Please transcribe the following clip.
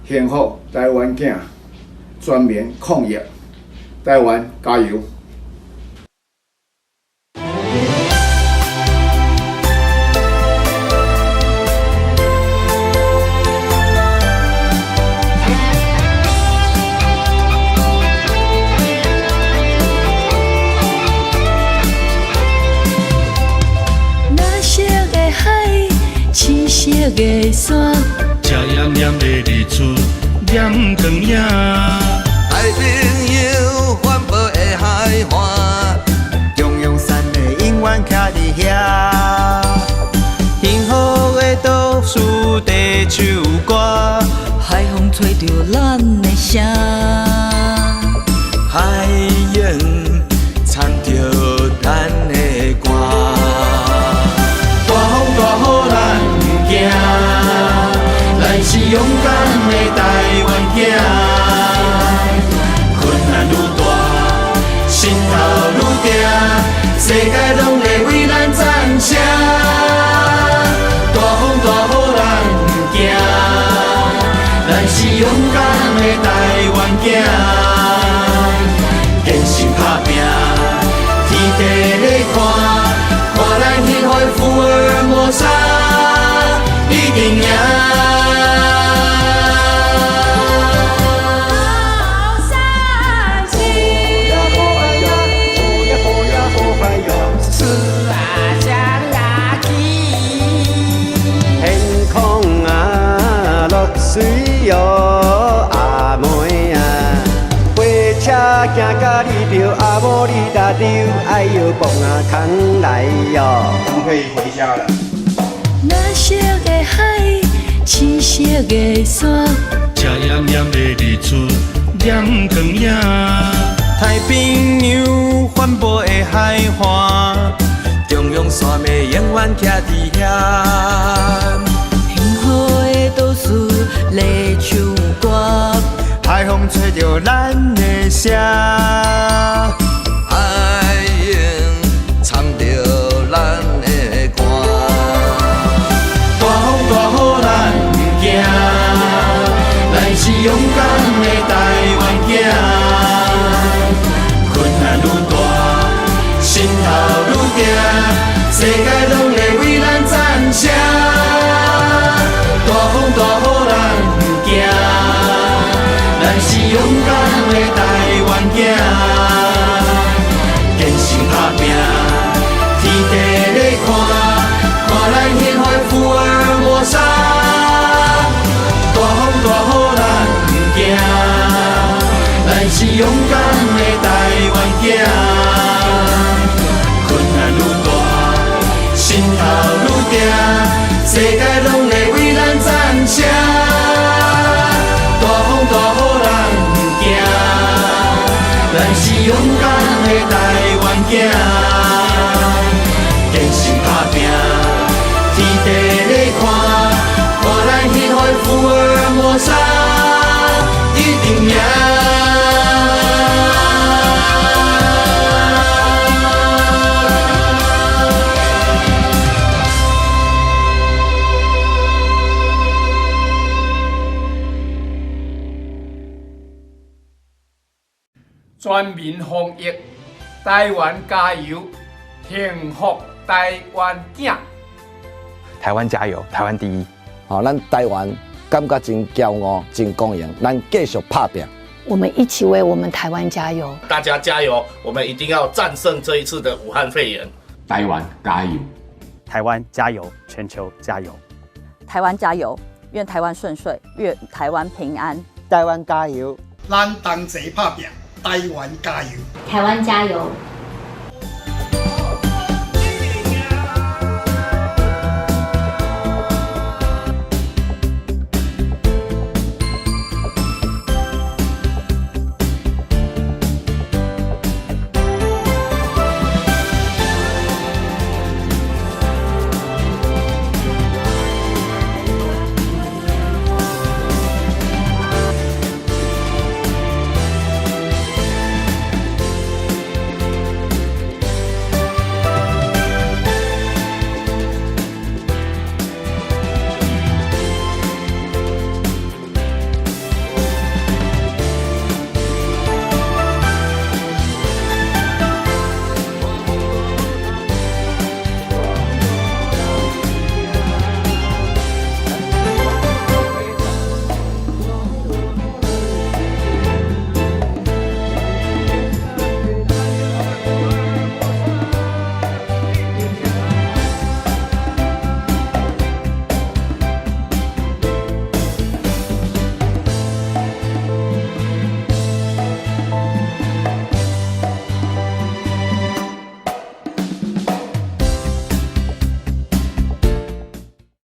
幸福台湾囝，全面抗疫，台湾加油！青色的山，赤炎炎的日出点光影。爱朋友环保的海岸，中央山的永远徛伫遐。幸福的都市地唱歌，海风吹着咱的声，海洋唱着咱的歌。咱是勇敢的台湾囝，困难愈大，心头愈定，世界拢会为咱赞声。大风大雨咱不惊，咱是勇敢的台湾囝，坚心打拼，天地在看，看咱幸福福尔摩沙。一定赢！天空啊，落水哦，阿妹啊，火车行到你着阿某你搭着，哎呦，蹦啊扛来哟。我们可以回家了。蓝色的海，青色的山，赤炎炎的日出点光影。太平洋环保的海岸，中央山脉永远徛伫遐。幸福的都市在唱歌，海风吹着咱的声，海洋唱着咱的歌。大风大雨咱不惊，咱是勇敢的台湾囝。困难愈大，心头愈定，世界拢会为咱赞声。大风大雨咱不惊，咱是勇敢的台湾囝。坚心打拼，天地在看。看咱幸福福尔摩沙，大风大雨咱不惊，咱是勇敢的台湾囝。困难愈大，心头愈定，世界拢会为咱赞声。大风大雨咱不惊，咱是勇敢的台湾囝。坚心打拼。天地在看，看咱幸福福尔摩沙，一定赢！全民防疫，台湾加油！幸福台湾囝。台湾加油，台湾第一！好，咱台湾感觉真骄傲、真光荣，咱继续打拼。我们一起为我们台湾加油！大家加油！我们一定要战胜这一次的武汉肺炎。台湾加油！台湾加油！全球加油！台湾加油！愿台湾顺遂，愿台湾平安。台湾加油！咱同齐打拼，台湾加油！台湾加油！